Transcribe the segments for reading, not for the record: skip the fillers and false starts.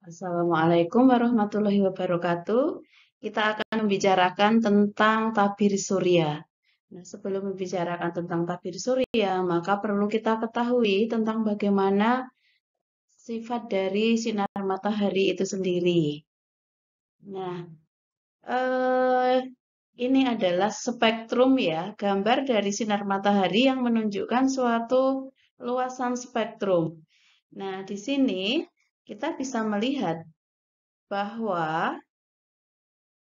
Assalamualaikum warahmatullahi wabarakatuh. Kita akan membicarakan tentang tabir surya. Nah, sebelum membicarakan tentang tabir surya, maka perlu kita ketahui tentang bagaimana sifat dari sinar matahari itu sendiri. Nah, eh, ini adalah spektrum ya, gambar dari sinar matahari yang menunjukkan suatu luasan spektrum. Nah, di sini kita bisa melihat bahwa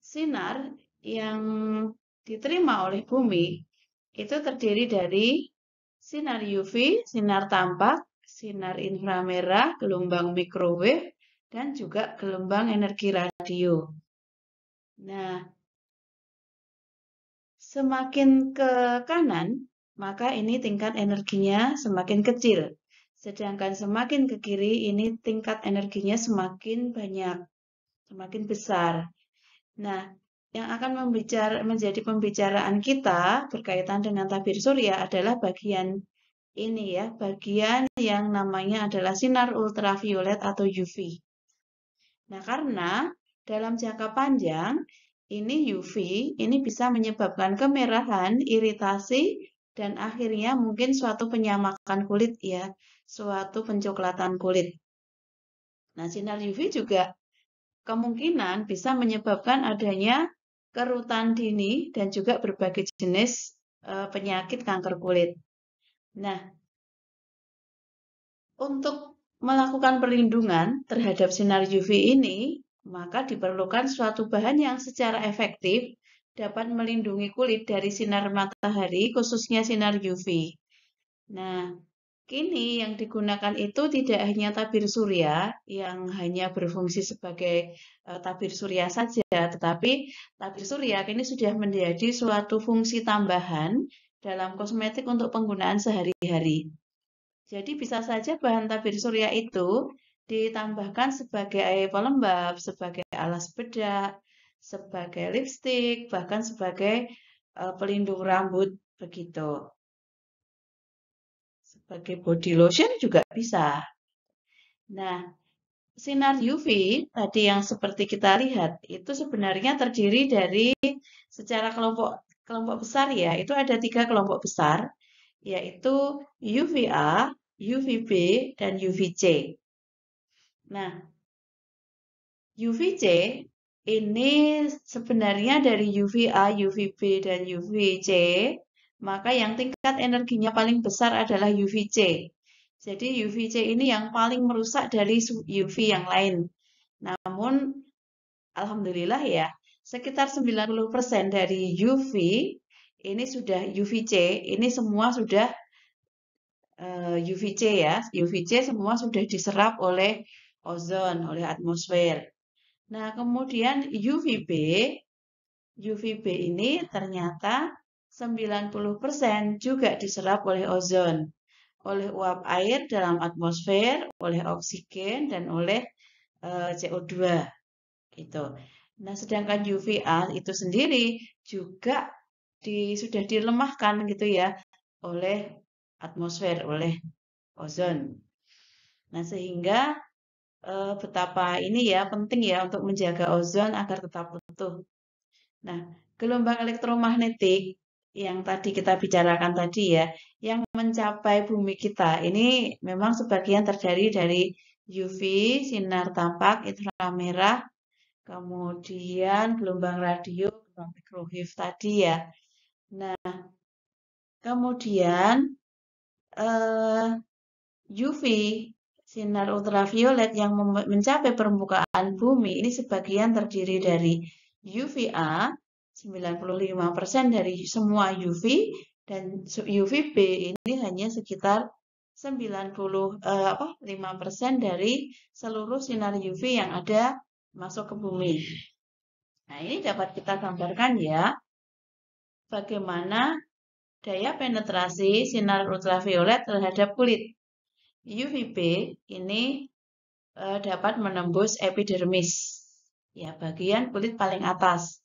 sinar yang diterima oleh bumi itu terdiri dari sinar UV, sinar tampak, sinar inframerah, gelombang microwave, dan juga gelombang energi radio. Nah, semakin ke kanan, maka ini tingkat energinya semakin kecil. Sedangkan semakin ke kiri, ini tingkat energinya semakin banyak, semakin besar. Nah, yang akan menjadi pembicaraan kita berkaitan dengan tabir surya adalah bagian ini ya, bagian yang namanya adalah sinar ultraviolet atau UV. Nah, karena dalam jangka panjang ini UV ini bisa menyebabkan kemerahan, iritasi, dan akhirnya mungkin suatu penyamakan kulit ya, suatu pencoklatan kulit. Nah, sinar UV juga kemungkinan bisa menyebabkan adanya kerutan dini dan juga berbagai jenis penyakit kanker kulit. Nah, untuk melakukan perlindungan terhadap sinar UV ini, maka diperlukan suatu bahan yang secara efektif dapat melindungi kulit dari sinar matahari, khususnya sinar UV. Nah, kini yang digunakan itu tidak hanya tabir surya yang hanya berfungsi sebagai tabir surya saja, tetapi tabir surya kini sudah menjadi suatu fungsi tambahan dalam kosmetik untuk penggunaan sehari-hari. Jadi bisa saja bahan tabir surya itu ditambahkan sebagai pelembab, sebagai alas bedak, sebagai lipstik, bahkan sebagai pelindung rambut begitu. Sebagai body lotion juga bisa. Nah, sinar UV tadi yang seperti kita lihat itu sebenarnya terdiri dari secara kelompok besar ya, itu ada 3 kelompok besar, yaitu UVA, UVB, dan UVC. Nah, UVC ini sebenarnya dari UVA, UVB, dan UVC, maka yang tingkat energinya paling besar adalah UVC. Jadi UVC ini yang paling merusak dari UV yang lain. Namun, alhamdulillah ya, sekitar 90% dari UV ini sudah UVC, ini semua sudah UVC ya. UVC semua sudah diserap oleh ozon, oleh atmosfer. Nah, kemudian UVB ini ternyata 90% juga diserap oleh ozon, oleh uap air dalam atmosfer, oleh oksigen, dan oleh CO2. Gitu. Nah, sedangkan UVA itu sendiri juga sudah dilemahkan gitu ya oleh atmosfer, oleh ozon. Nah, sehingga betapa ini ya penting ya untuk menjaga ozon agar tetap utuh. Nah, gelombang elektromagnetik yang tadi kita bicarakan tadi ya, yang mencapai bumi kita ini memang sebagian terdiri dari UV, sinar tampak, inframerah, kemudian gelombang radio, gelombang microwave tadi ya. Nah, kemudian UV, sinar ultraviolet yang mencapai permukaan bumi ini sebagian terdiri dari UVA, 95% dari semua UV, dan UVB ini hanya sekitar 5% dari seluruh sinar UV yang ada masuk ke bumi. Nah, ini dapat kita gambarkan ya, bagaimana daya penetrasi sinar ultraviolet terhadap kulit. UVB ini dapat menembus epidermis, ya bagian kulit paling atas.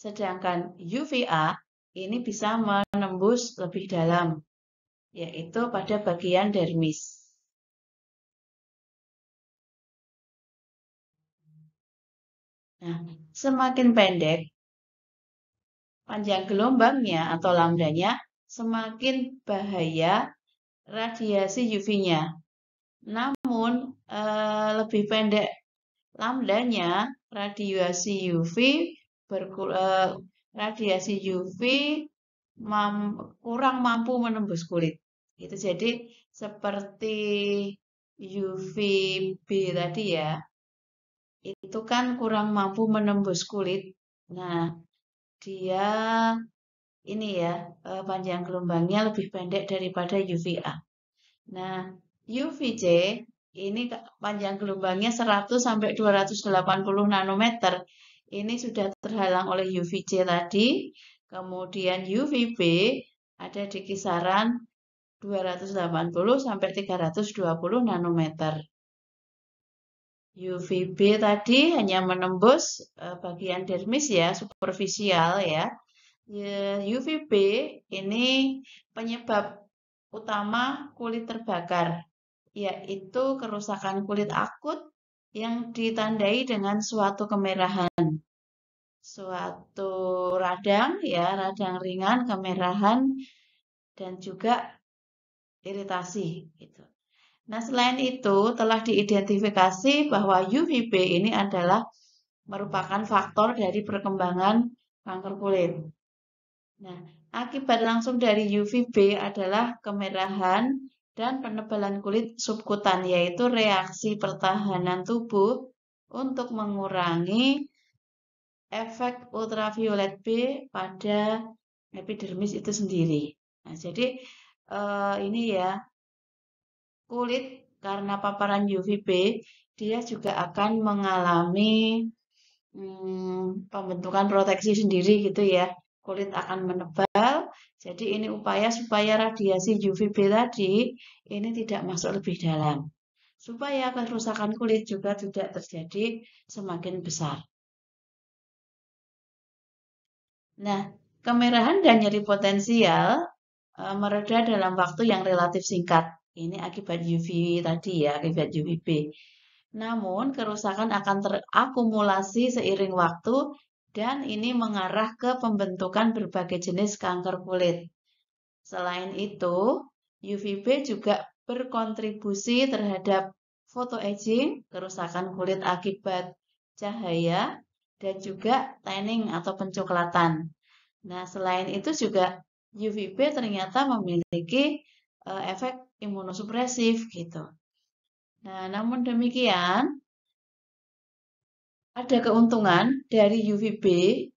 Sedangkan UVA ini bisa menembus lebih dalam, yaitu pada bagian dermis. Nah, semakin pendek panjang gelombangnya atau lambdanya, semakin bahaya radiasi UV-nya. Namun, lebih pendek lambdanya, radiasi UV kurang mampu menembus kulit. Itu jadi seperti UVB tadi ya, itu kan kurang mampu menembus kulit. Nah, dia ini ya, panjang gelombangnya lebih pendek daripada UVA. Nah, UVC ini panjang gelombangnya 100 sampai 280 nanometer. Ini sudah terhalang oleh UVC tadi. Kemudian UVB ada di kisaran 280 sampai 320 nanometer. UVB tadi hanya menembus bagian dermis ya, superficial ya. UVB ini penyebab utama kulit terbakar, yaitu kerusakan kulit akut yang ditandai dengan suatu kemerahan, suatu radang ya, radang ringan, kemerahan, dan juga iritasi gitu. Nah, selain itu telah diidentifikasi bahwa UVB ini adalah merupakan faktor dari perkembangan kanker kulit. Nah, akibat langsung dari UVB adalah kemerahan dan penebalan kulit subkutan, yaitu reaksi pertahanan tubuh untuk mengurangi efek ultraviolet B pada epidermis itu sendiri. Nah, jadi ini ya, kulit karena paparan UVB, dia juga akan mengalami pembentukan proteksi sendiri gitu ya. Kulit akan menebal. Jadi ini upaya supaya radiasi UVB tadi ini tidak masuk lebih dalam. Supaya kerusakan kulit juga tidak terjadi semakin besar. Nah, kemerahan dan nyeri potensial mereda dalam waktu yang relatif singkat. Ini akibat UV tadi ya, akibat UVB. Namun, kerusakan akan terakumulasi seiring waktu dan ini mengarah ke pembentukan berbagai jenis kanker kulit. Selain itu, UVB juga berkontribusi terhadap photoaging, kerusakan kulit akibat cahaya, dan juga tanning atau pencoklatan. Nah, selain itu juga UVB ternyata memiliki efek imunosupresif gitu. Nah, namun demikian, ada keuntungan dari UVB,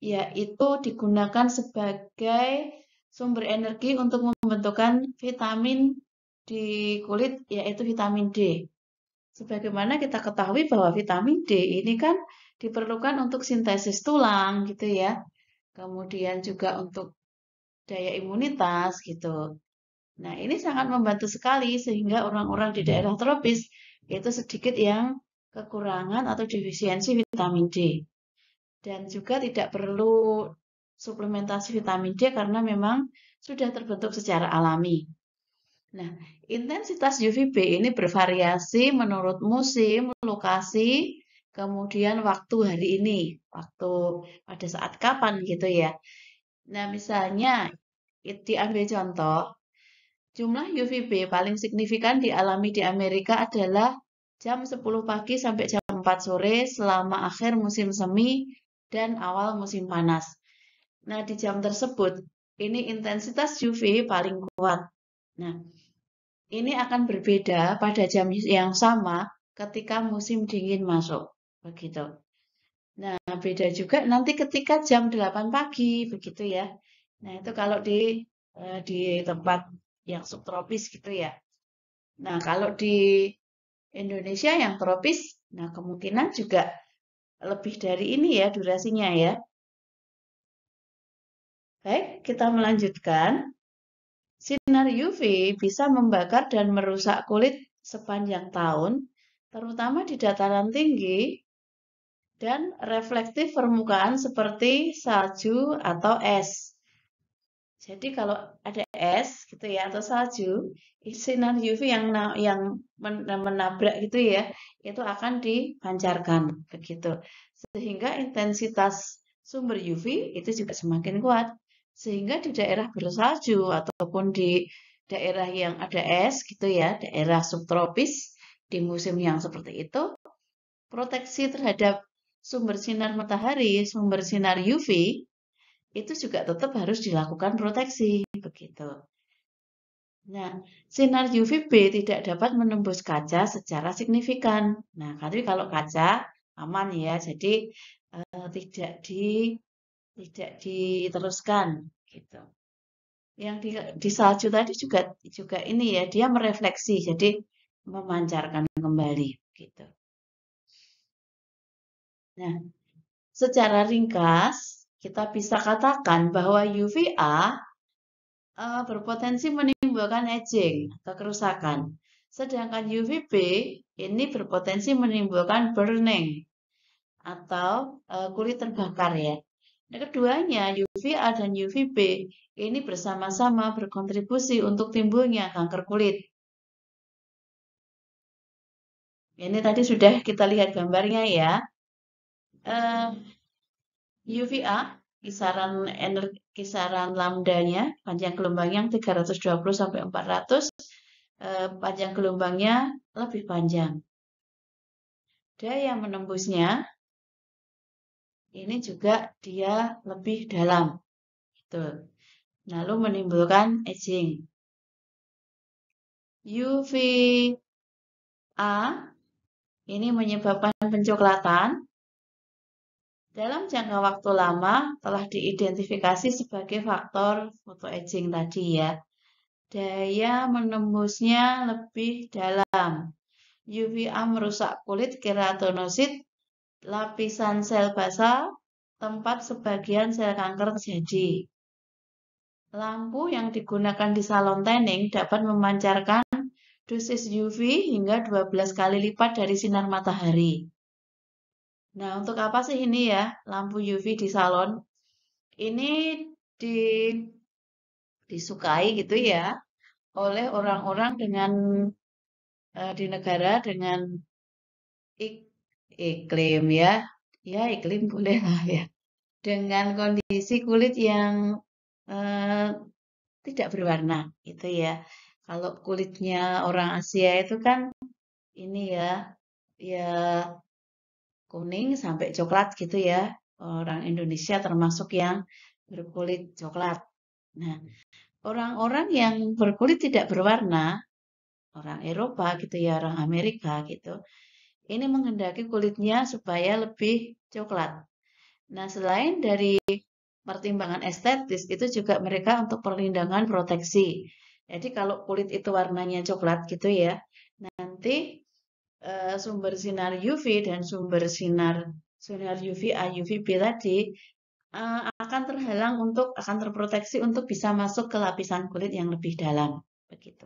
yaitu digunakan sebagai sumber energi untuk membentukkan vitamin di kulit, yaitu vitamin D. Sebagaimana kita ketahui bahwa vitamin D ini kan diperlukan untuk sintesis tulang gitu ya. Kemudian juga untuk daya imunitas gitu. Nah, ini sangat membantu sekali sehingga orang-orang di daerah tropis itu sedikit yang kekurangan atau defisiensi vitamin D. Dan juga tidak perlu suplementasi vitamin D karena memang sudah terbentuk secara alami. Nah, intensitas UVB ini bervariasi menurut musim, lokasi, kemudian waktu hari ini, waktu pada saat kapan gitu ya. Nah, misalnya diambil contoh, jumlah UVB paling signifikan dialami di Amerika adalah jam 10 pagi sampai jam 4 sore selama akhir musim semi dan awal musim panas. Nah, di jam tersebut, ini intensitas UV paling kuat. Nah, ini akan berbeda pada jam yang sama ketika musim dingin masuk. Begitu. Nah, beda juga nanti ketika jam 8 pagi, begitu ya. Nah, itu kalau di tempat yang subtropis gitu ya. Nah, kalau di Indonesia yang tropis, nah kemungkinan juga lebih dari ini ya durasinya ya. Baik, kita melanjutkan. Sinar UV bisa membakar dan merusak kulit sepanjang tahun, terutama di dataran tinggi dan reflektif permukaan seperti salju atau es. Jadi kalau ada es gitu ya atau salju, sinar UV yang menabrak gitu ya, itu akan dipancarkan begitu. Sehingga intensitas sumber UV itu juga semakin kuat. Sehingga di daerah bersalju ataupun di daerah yang ada es gitu ya, daerah subtropis di musim yang seperti itu, proteksi terhadap sumber sinar matahari, sumber sinar UV itu juga tetap harus dilakukan proteksi begitu. Nah, sinar UVB tidak dapat menembus kaca secara signifikan. Nah, tapi kalau kaca aman ya, jadi tidak diteruskan gitu. Yang di salju tadi juga ini ya, dia merefleksi, jadi memancarkan kembali gitu. Nah, secara ringkas kita bisa katakan bahwa UVA berpotensi menimbulkan aging atau kerusakan. Sedangkan UVB ini berpotensi menimbulkan burning atau kulit terbakar ya. Nah, keduanya UVA dan UVB ini bersama-sama berkontribusi untuk timbulnya kanker kulit. Ini tadi sudah kita lihat gambarnya ya. UVA kisaran lambdanya panjang gelombangnya 320 sampai 400, panjang gelombangnya lebih panjang. Daya menembusnya ini juga dia lebih dalam. Gitu. Lalu menimbulkan aging. UVA ini menyebabkan pencoklatan. Dalam jangka waktu lama telah diidentifikasi sebagai faktor photoaging tadi ya. Daya menembusnya lebih dalam. UVA merusak kulit keratinosit, lapisan sel basal, tempat sebagian sel kanker terjadi. Lampu yang digunakan di salon tanning dapat memancarkan dosis UV hingga 12 kali lipat dari sinar matahari. Nah, untuk apa sih ini ya, lampu UV di salon? Ini disukai gitu ya oleh orang-orang dengan di negara dengan iklim ya. Ya, iklim boleh lah ya. Dengan kondisi kulit yang eh, tidak berwarna gitu ya. Kalau kulitnya orang Asia itu kan ini ya, ya kuning sampai coklat gitu ya. Orang Indonesia termasuk yang berkulit coklat. Nah, orang-orang yang berkulit tidak berwarna, orang Eropa gitu ya, orang Amerika gitu, ini menghendaki kulitnya supaya lebih coklat. Nah, selain dari pertimbangan estetis, itu juga mereka untuk perlindungan proteksi. Jadi kalau kulit itu warnanya coklat gitu ya, nanti sumber sinar UV dan sumber sinar UVA, UVB tadi akan terhalang akan terproteksi untuk bisa masuk ke lapisan kulit yang lebih dalam, begitu.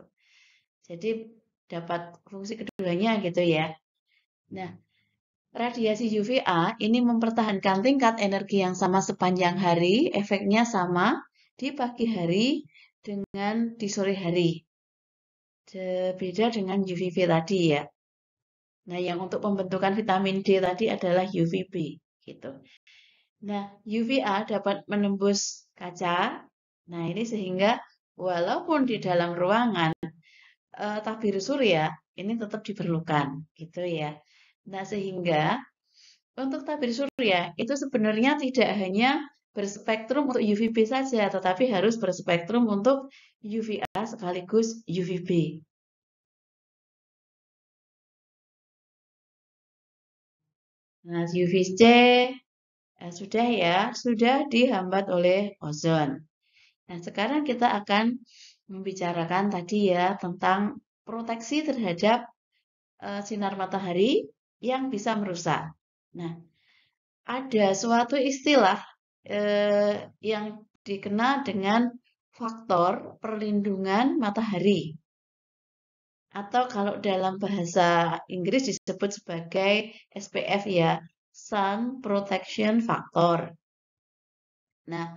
Jadi dapat fungsi keduanya gitu ya. Nah, radiasi UVA ini mempertahankan tingkat energi yang sama sepanjang hari, efeknya sama di pagi hari dengan di sore hari. Beda dengan UVB tadi ya. Nah, yang untuk pembentukan vitamin D tadi adalah UVB gitu. Nah, UVA dapat menembus kaca. Nah, ini sehingga walaupun di dalam ruangan tabir surya ini tetap diperlukan gitu ya. Nah, sehingga untuk tabir surya itu sebenarnya tidak hanya berspektrum untuk UVB saja, tetapi harus berspektrum untuk UVA sekaligus UVB. Nah, UVC sudah ya, sudah dihambat oleh ozon. Nah, sekarang kita akan membicarakan tadi ya tentang proteksi terhadap sinar matahari yang bisa merusak. Nah, ada suatu istilah yang dikenal dengan faktor perlindungan matahari. Atau kalau dalam bahasa Inggris disebut sebagai SPF ya, Sun Protection Factor. Nah,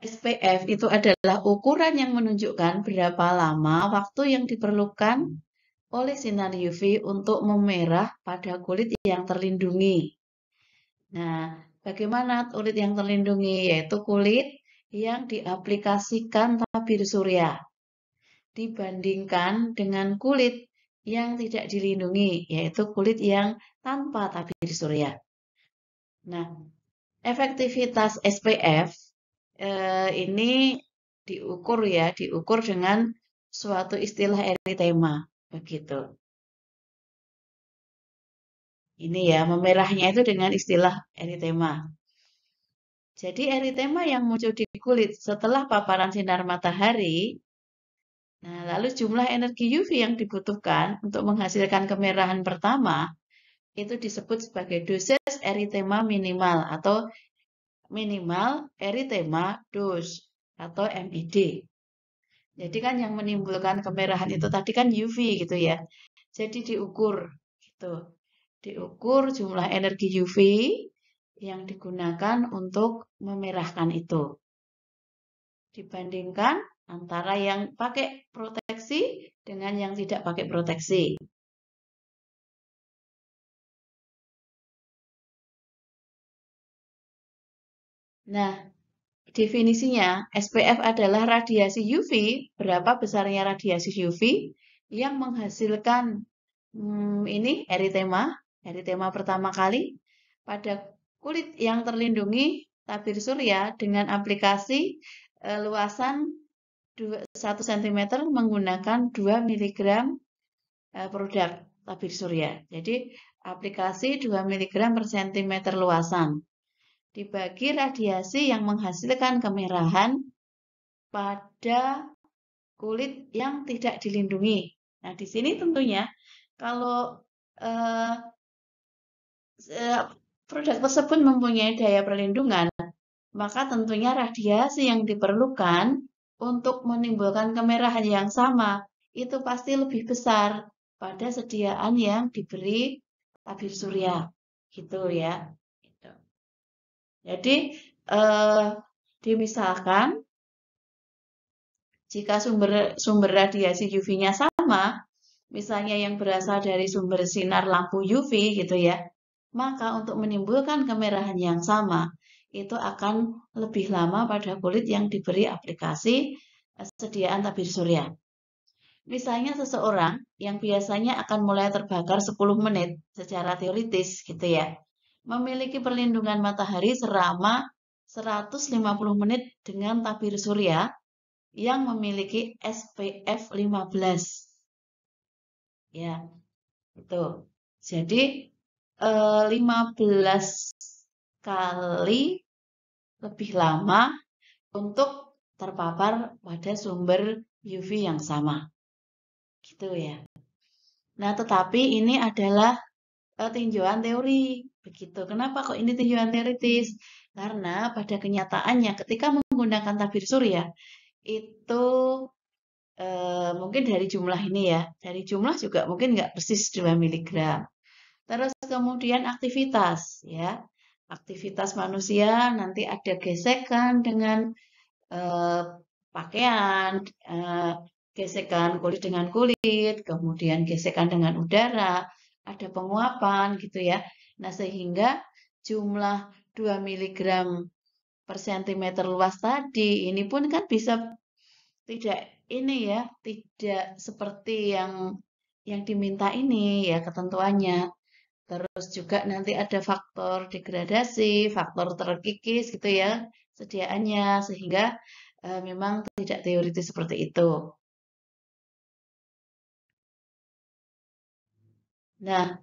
SPF itu adalah ukuran yang menunjukkan berapa lama waktu yang diperlukan oleh sinar UV untuk memerah pada kulit yang terlindungi. Nah, bagaimana kulit yang terlindungi? Yaitu kulit yang diaplikasikan tabir surya dibandingkan dengan kulit yang tidak dilindungi, yaitu kulit yang tanpa tabir surya. Nah, efektivitas SPF ini diukur dengan suatu istilah eritema, begitu. Ini ya, memerahnya itu dengan istilah eritema. Jadi eritema yang muncul di kulit setelah paparan sinar matahari, nah lalu jumlah energi UV yang dibutuhkan untuk menghasilkan kemerahan pertama itu disebut sebagai dosis eritema minimal atau minimal eritema dose atau MID. Jadi kan yang menimbulkan kemerahan itu tadi kan UV gitu ya. Jadi diukur gitu. Diukur jumlah energi UV yang digunakan untuk memerahkan itu. Dibandingkan antara yang pakai proteksi dengan yang tidak pakai proteksi. Nah, definisinya SPF adalah radiasi UV, berapa besarnya radiasi UV yang menghasilkan ini eritema pertama kali pada kulit yang terlindungi tabir surya dengan aplikasi luasan 1 cm menggunakan 2 mg produk tabir surya. Jadi aplikasi 2 mg per cm luasan. Dibagi radiasi yang menghasilkan kemerahan pada kulit yang tidak dilindungi. Nah, di sini tentunya kalau eh, produk tersebut mempunyai daya perlindungan, maka tentunya radiasi yang diperlukan untuk menimbulkan kemerahan yang sama itu pasti lebih besar pada sediaan yang diberi tabir surya, gitu ya. Gitu. Jadi dimisalkan jika sumber radiasi UV-nya sama, misalnya yang berasal dari sumber sinar lampu UV gitu ya, maka untuk menimbulkan kemerahan yang sama itu akan lebih lama pada kulit yang diberi aplikasi sediaan tabir surya. Misalnya seseorang yang biasanya akan mulai terbakar 10 menit secara teoritis gitu ya, memiliki perlindungan matahari selama 150 menit dengan tabir surya yang memiliki SPF 15. Ya, itu. Jadi 15 kali lebih lama untuk terpapar pada sumber UV yang sama. Gitu ya. Nah, tetapi ini adalah tinjauan teori. Begitu. Kenapa kok ini tinjauan teoritis? Karena pada kenyataannya ketika menggunakan tabir surya itu mungkin dari jumlah ini ya, dari jumlah juga mungkin nggak persis 2 mg. Terus kemudian aktivitas ya, aktivitas manusia nanti ada gesekan dengan pakaian, gesekan kulit dengan kulit, kemudian gesekan dengan udara, ada penguapan gitu ya. Nah sehingga jumlah 2 mg per cm luas tadi ini pun kan bisa tidak ini ya, tidak seperti yang diminta ini ya ketentuannya. Terus juga nanti ada faktor degradasi, faktor terkikis gitu ya sediaannya sehingga memang tidak teoritis seperti itu. Nah,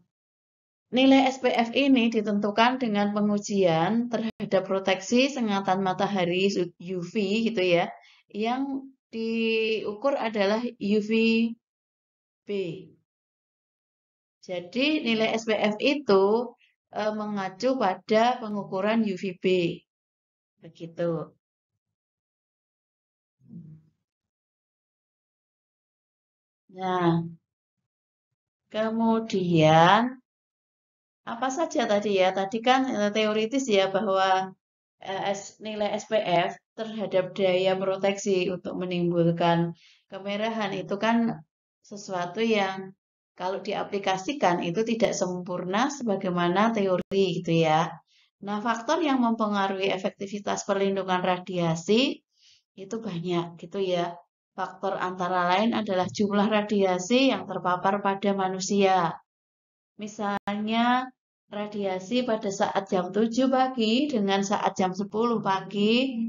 nilai SPF ini ditentukan dengan pengujian terhadap proteksi sengatan matahari UV gitu ya, yang diukur adalah UVB. Jadi nilai SPF itu mengacu pada pengukuran UVB. Begitu. Nah, kemudian apa saja tadi ya? Tadi kan teoritis ya bahwa nilai SPF terhadap daya proteksi untuk menimbulkan kemerahan itu kan sesuatu yang kalau diaplikasikan itu tidak sempurna sebagaimana teori gitu ya. Nah, faktor yang mempengaruhi efektivitas perlindungan radiasi itu banyak gitu ya. Faktor antara lain adalah jumlah radiasi yang terpapar pada manusia. Misalnya radiasi pada saat jam 7 pagi dengan saat jam 10 pagi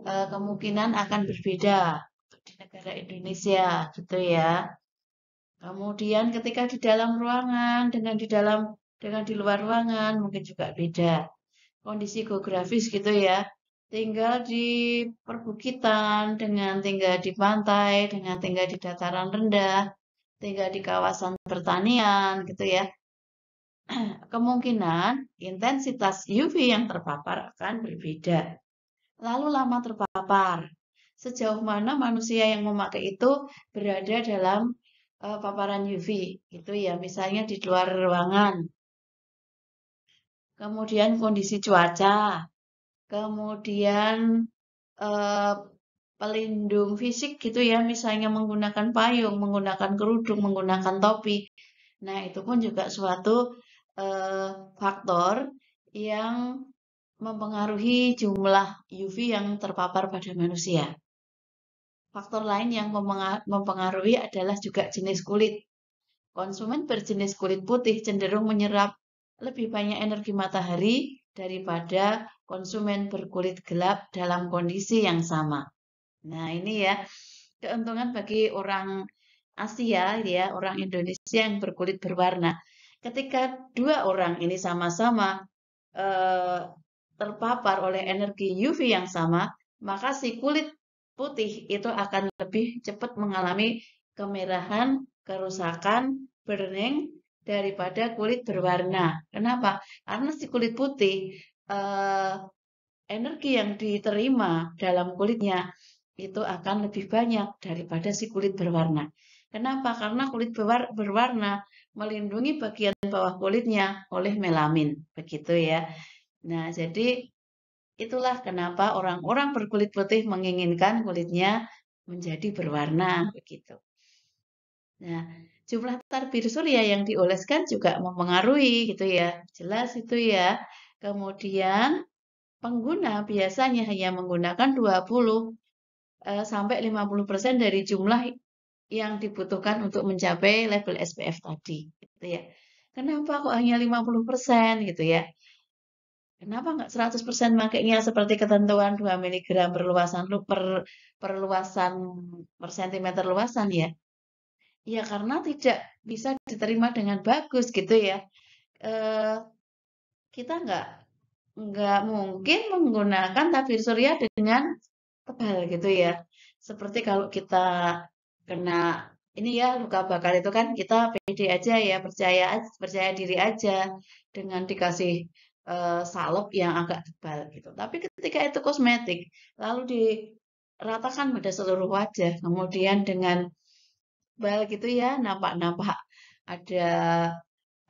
kemungkinan akan berbeda di negara Indonesia gitu ya. Kemudian ketika di dalam ruangan dengan di luar ruangan mungkin juga beda. Kondisi geografis gitu ya. Tinggal di perbukitan dengan tinggal di pantai, dengan tinggal di dataran rendah, tinggal di kawasan pertanian gitu ya. Kemungkinan intensitas UV yang terpapar akan berbeda. Lalu lama terpapar. Sejauh mana manusia yang memakai itu berada dalam paparan UV, gitu ya. Misalnya di luar ruangan. Kemudian kondisi cuaca. Kemudian eh, pelindung fisik gitu ya. Misalnya menggunakan payung, menggunakan kerudung, menggunakan topi. Nah, itu pun juga suatu faktor yang mempengaruhi jumlah UV yang terpapar pada manusia. Faktor lain yang mempengaruhi adalah juga jenis kulit. Konsumen berjenis kulit putih cenderung menyerap lebih banyak energi matahari daripada konsumen berkulit gelap dalam kondisi yang sama. Nah, ini ya keuntungan bagi orang Asia ya, orang Indonesia yang berkulit berwarna. Ketika dua orang ini sama-sama eh, terpapar oleh energi UV yang sama, maka si kulit putih itu akan lebih cepat mengalami kemerahan, kerusakan, burning daripada kulit berwarna. Kenapa? Karena si kulit putih eh, energi yang diterima dalam kulitnya itu akan lebih banyak daripada si kulit berwarna. Kenapa? Karena kulit berwarna melindungi bagian bawah kulitnya oleh melamin, begitu ya. Nah, jadi itulah kenapa orang-orang berkulit putih menginginkan kulitnya menjadi berwarna, begitu. Nah, jumlah tabir surya yang dioleskan juga mempengaruhi gitu ya. Jelas itu ya. Kemudian pengguna biasanya hanya menggunakan 20 sampai 50% dari jumlah yang dibutuhkan untuk mencapai level SPF tadi gitu ya. Kenapa kok hanya 50% gitu ya? Kenapa nggak 100% makainya seperti ketentuan 2 miligram per luasan per sentimeter luasan ya? Ya karena tidak bisa diterima dengan bagus gitu ya. Eh, kita nggak mungkin menggunakan tabir surya dengan tebal gitu ya. Seperti kalau kita kena ini ya luka bakar itu kan kita pede aja ya, percaya diri aja dengan dikasih salep yang agak tebal gitu. Tapi ketika itu kosmetik, lalu diratakan pada seluruh wajah, kemudian dengan tebal gitu ya, nampak-nampak ada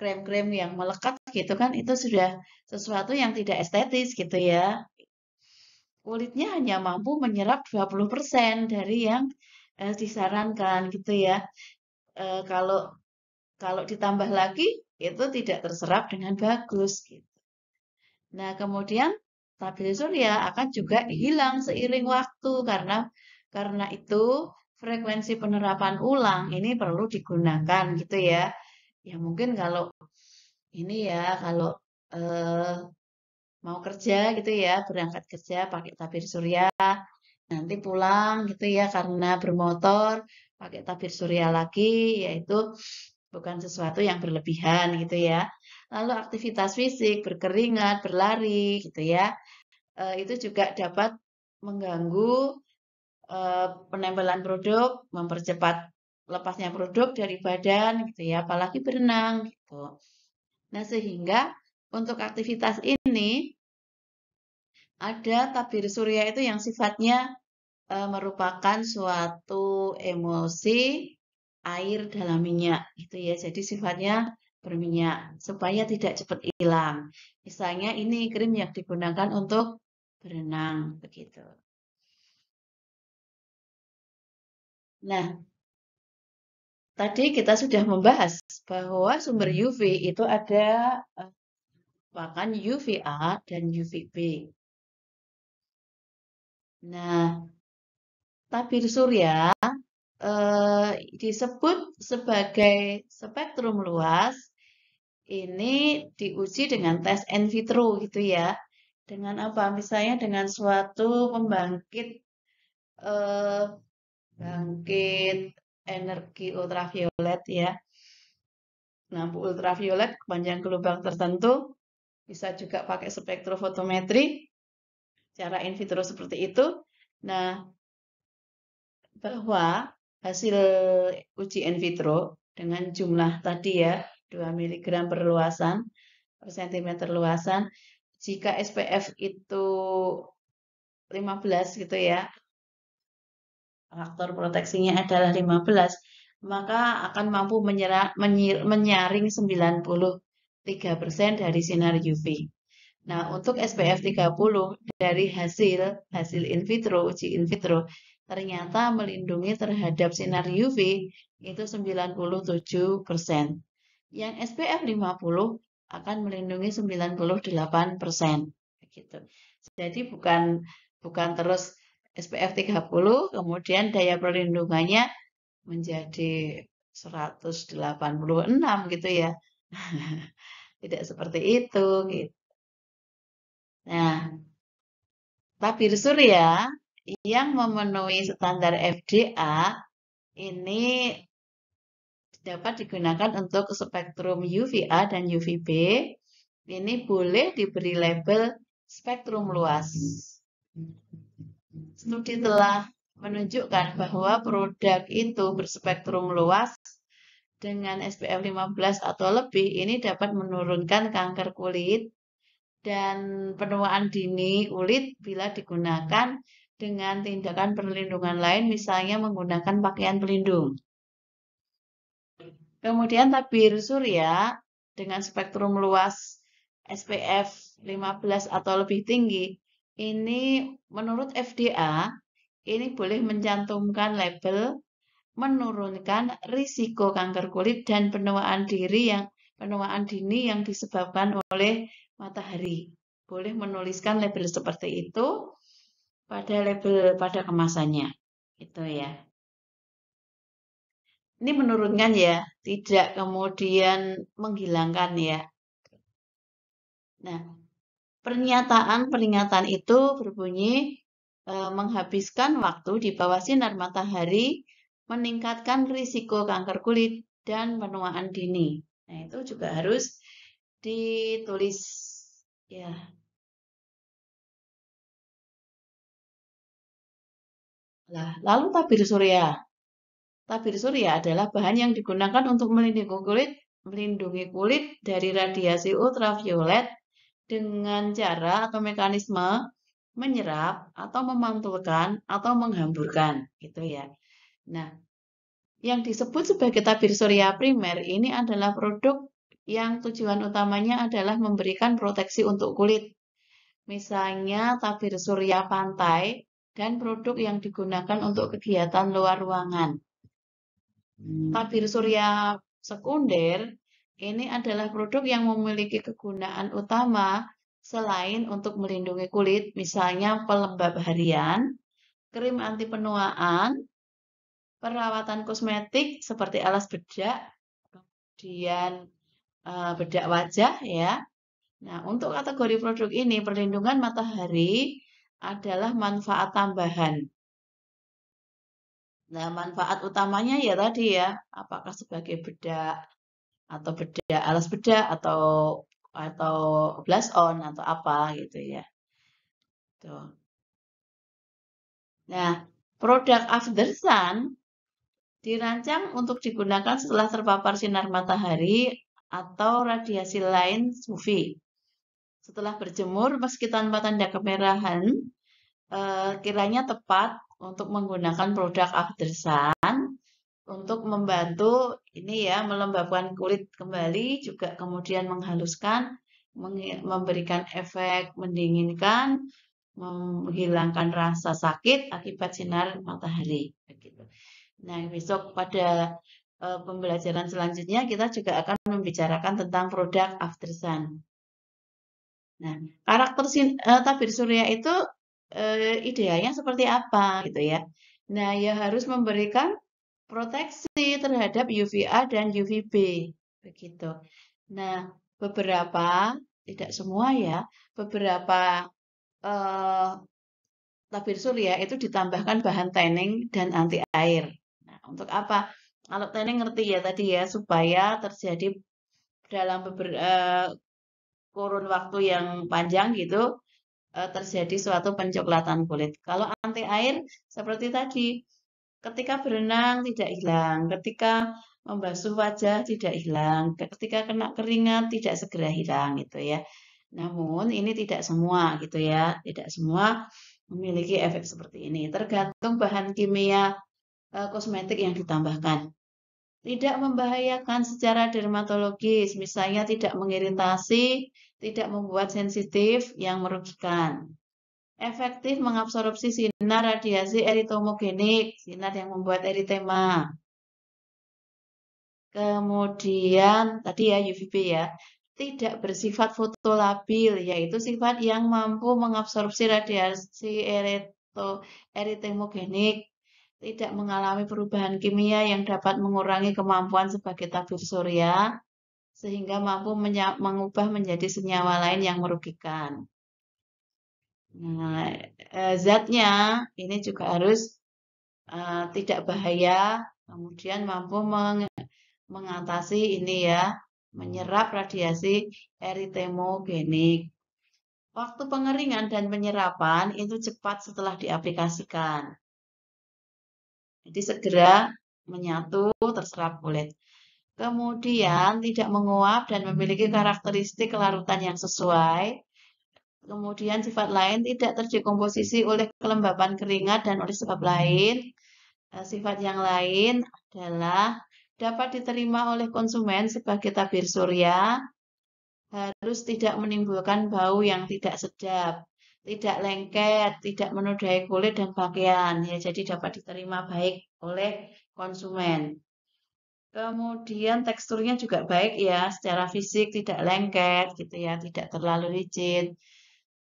krem-krem yang melekat gitu kan, itu sudah sesuatu yang tidak estetis gitu ya. Kulitnya hanya mampu menyerap 20% dari yang disarankan gitu ya. Kalau kalau ditambah lagi itu tidak terserap dengan bagus gitu. Nah, kemudian tabir surya akan juga hilang seiring waktu karena itu frekuensi penerapan ulang ini perlu digunakan gitu ya. Ya mungkin kalau ini ya kalau eh, mau kerja gitu ya, berangkat kerja pakai tabir surya, nanti pulang gitu ya karena bermotor pakai tabir surya lagi, yaitu bukan sesuatu yang berlebihan gitu ya. Lalu aktivitas fisik, berkeringat, berlari gitu ya, itu juga dapat mengganggu penempelan produk, mempercepat lepasnya produk dari badan gitu ya, apalagi berenang gitu. Nah, sehingga untuk aktivitas ini ada tabir surya itu yang sifatnya merupakan suatu emosi air dalam minyak gitu ya. Jadi sifatnya berminyak supaya tidak cepat hilang. Misalnya ini krim yang digunakan untuk berenang begitu. Nah, tadi kita sudah membahas bahwa sumber UV itu ada bahkan UVA dan UVB. Nah, tabir surya disebut sebagai spektrum luas. Ini diuji dengan tes in vitro gitu ya. Dengan apa? Misalnya dengan suatu pembangkit bangkit energi ultraviolet ya. Lampu ultraviolet panjang gelombang tertentu bisa juga pakai spektrofotometri, cara in vitro seperti itu. Nah, bahwa hasil uji in vitro dengan jumlah tadi ya, 2 mg per luasan, per cm luasan, jika SPF itu 15 gitu ya, faktor proteksinya adalah 15, maka akan mampu menyaring 93% dari sinar UV. Nah, untuk SPF 30 dari hasil in vitro, uji in vitro, ternyata melindungi terhadap sinar UV itu 97%. Yang SPF 50 akan melindungi 98%. Begitu. Jadi bukan terus SPF 30 kemudian daya perlindungannya menjadi 186 gitu ya. Tidak seperti itu gitu. Nah, tabir surya yang memenuhi standar FDA ini dapat digunakan untuk spektrum UVA dan UVB. Ini boleh diberi label spektrum luas. Studi telah menunjukkan bahwa produk itu berspektrum luas dengan SPF 15 atau lebih ini dapat menurunkan kanker kulit dan penuaan dini kulit bila digunakan dengan tindakan perlindungan lain, misalnya menggunakan pakaian pelindung. Kemudian tabir surya dengan spektrum luas SPF 15 atau lebih tinggi, ini menurut FDA, ini boleh mencantumkan label menurunkan risiko kanker kulit dan penuaan dini yang disebabkan oleh matahari. Boleh menuliskan label seperti itu pada kemasannya. Itu ya. Ini menurunkan ya, tidak kemudian menghilangkan ya. Nah, pernyataan peringatan itu berbunyi menghabiskan waktu di bawah sinar matahari meningkatkan risiko kanker kulit dan penuaan dini. Nah, itu juga harus ditulis ya. Nah, lalu tabir surya. Tabir surya adalah bahan yang digunakan untuk melindungi kulit dari radiasi ultraviolet dengan cara atau mekanisme menyerap atau memantulkan atau menghamburkan gitu ya. Nah, yang disebut sebagai tabir surya primer ini adalah produk yang tujuan utamanya adalah memberikan proteksi untuk kulit. Misalnya tabir surya pantai dan produk yang digunakan untuk kegiatan luar ruangan. Tabir surya sekunder ini adalah produk yang memiliki kegunaan utama selain untuk melindungi kulit, misalnya pelembab harian, krim anti penuaan, perawatan kosmetik seperti alas bedak, kemudian bedak wajah ya. Nah, untuk kategori produk ini perlindungan matahari adalah manfaat tambahan. Nah, manfaat utamanya ya tadi ya, apakah sebagai bedak atau bedak alas bedak atau blush on atau apa gitu ya. Tuh. Nah, produk After Sun dirancang untuk digunakan setelah terpapar sinar matahari atau radiasi lain UV. Setelah berjemur meski tanpa tanda kemerahan, kiranya tepat untuk menggunakan produk After Sun untuk membantu ini ya melembabkan kulit kembali, juga kemudian menghaluskan, memberikan efek mendinginkan, menghilangkan rasa sakit akibat sinar matahari. Begitu. Nah, besok pada pembelajaran selanjutnya kita juga akan membicarakan tentang produk after sun. Nah, karakter tabir surya itu idealnya seperti apa gitu ya. Nah, ya harus memberikan proteksi terhadap UVA dan UVB begitu. Nah, beberapa, tidak semua ya, beberapa eh, tabir surya itu ditambahkan bahan tanning dan anti air. Nah, untuk apa? Kalau tanning ngerti ya tadi ya, supaya terjadi dalam kurun waktu yang panjang gitu terjadi suatu pencoklatan kulit. Kalau anti air seperti tadi, ketika berenang tidak hilang, ketika membasuh wajah tidak hilang, ketika kena keringat tidak segera hilang gitu ya. Namun ini tidak semua gitu ya, tidak semua memiliki efek seperti ini. Tergantung bahan kimia kosmetik yang ditambahkan. Tidak membahayakan secara dermatologis, misalnya tidak mengiritasi, tidak membuat sensitif yang merugikan. Efektif mengabsorpsi sinar radiasi eritomogenik, sinar yang membuat eritema. Kemudian tadi ya UVB ya, tidak bersifat fotolabil, yaitu sifat yang mampu mengabsorpsi radiasi eritemogenik, tidak mengalami perubahan kimia yang dapat mengurangi kemampuan sebagai tabir surya, sehingga mampu mengubah menjadi senyawa lain yang merugikan. Nah, zatnya ini juga harus tidak bahaya, kemudian mampu mengatasi ini ya, menyerap radiasi eritemogenik. Waktu pengeringan dan penyerapan itu cepat setelah diaplikasikan. Jadi segera menyatu terserap kulit. Kemudian tidak menguap dan memiliki karakteristik kelarutan yang sesuai. Kemudian sifat lain tidak terdekomposisi oleh kelembapan keringat dan oleh sebab lain. Sifat yang lain adalah dapat diterima oleh konsumen sebagai tabir surya, harus tidak menimbulkan bau yang tidak sedap, tidak lengket, tidak menodai kulit dan pakaian. Ya, jadi dapat diterima baik oleh konsumen. Kemudian teksturnya juga baik ya, secara fisik tidak lengket gitu ya, tidak terlalu licin.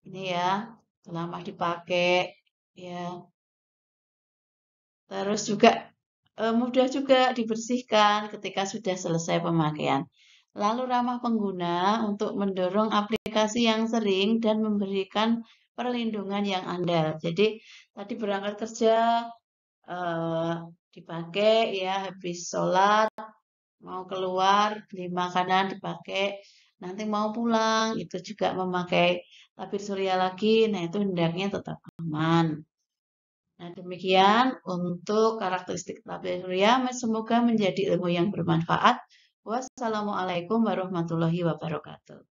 Ini ya, lama dipakai ya. Terus juga mudah juga dibersihkan ketika sudah selesai pemakaian. Lalu ramah pengguna untuk mendorong aplikasi yang sering dan memberikan perlindungan yang andal. Jadi tadi berangkat kerja eh, dipakai ya, habis sholat mau keluar beli makanan dipakai, nanti mau pulang itu juga memakai tabir surya lagi. Nah itu hendaknya tetap aman. Nah, demikian untuk karakteristik tabir surya. Semoga menjadi ilmu yang bermanfaat. Wassalamualaikum warahmatullahi wabarakatuh.